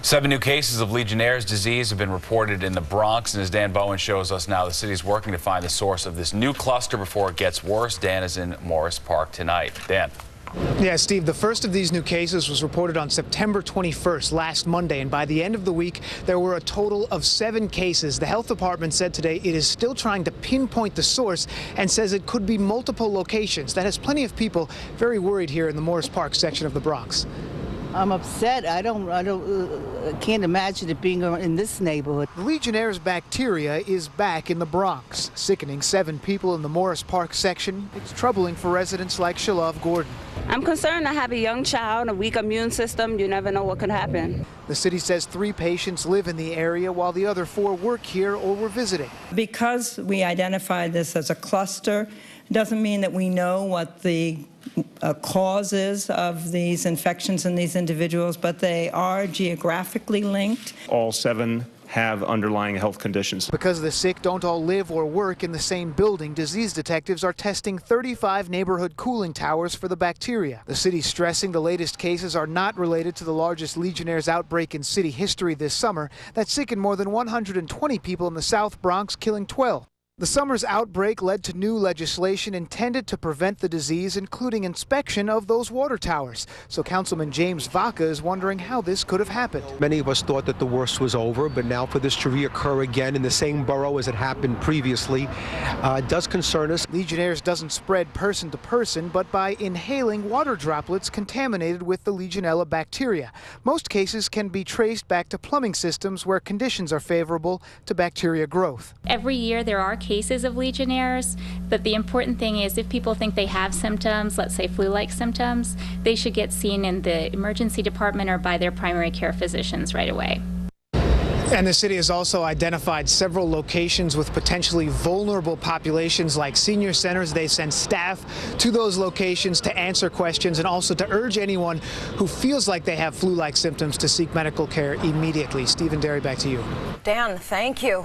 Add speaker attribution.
Speaker 1: 7 new cases of Legionnaire's disease have been reported in the Bronx, and as Dan Bowen shows us now, the city is working to find the source of this new cluster before it gets worse. Dan is in Morris Park tonight. Dan.
Speaker 2: Yeah, Steve, the first of these new cases was reported on September 21st, last Monday, and by the end of the week, there were a total of 7 cases. The health department said today it is still trying to pinpoint the source and says it could be multiple locations. That has plenty of people very worried here in the Morris Park section of the Bronx.
Speaker 3: I'm upset. I can't imagine it being in this neighborhood.
Speaker 2: The Legionnaire's bacteria is back in the Bronx, sickening 7 people in the Morris Park section. It's troubling for residents like Shalov Gordon.
Speaker 4: I'm concerned. I have a young child, a weak immune system. You never know what could happen.
Speaker 2: The city says 3 patients live in the area while the other 4 work here or were visiting.
Speaker 5: Because we identified this as a cluster, doesn't mean that we know what the causes of these infections in these individuals, but they are geographically linked.
Speaker 6: All 7 have underlying health conditions.
Speaker 2: Because the sick don't all live or work in the same building, disease detectives are testing 35 neighborhood cooling towers for the bacteria. The city's stressing the latest cases are not related to the largest Legionnaire's outbreak in city history this summer that sickened more than 120 people in the South Bronx, killing 12. The summer's outbreak led to new legislation intended to prevent the disease, including inspection of those water towers. So Councilman James Vaca is wondering how this could have happened.
Speaker 7: Many of us thought that the worst was over, but now for this to reoccur again in the same borough as it happened previously does concern us.
Speaker 2: Legionnaire's doesn't spread person to person, but by inhaling water droplets contaminated with the Legionella bacteria. Most cases can be traced back to plumbing systems where conditions are favorable to bacteria growth.
Speaker 8: Every year there are cases of Legionnaires, but the important thing is if people think they have symptoms, let's say flu-like symptoms, they should get seen in the emergency department or by their primary care physicians right away.
Speaker 2: And the city has also identified several locations with potentially vulnerable populations like senior centers. They send staff to those locations to answer questions and also to urge anyone who feels like they have flu-like symptoms to seek medical care immediately. Stephen Derry, back to you.
Speaker 9: Dan, thank you.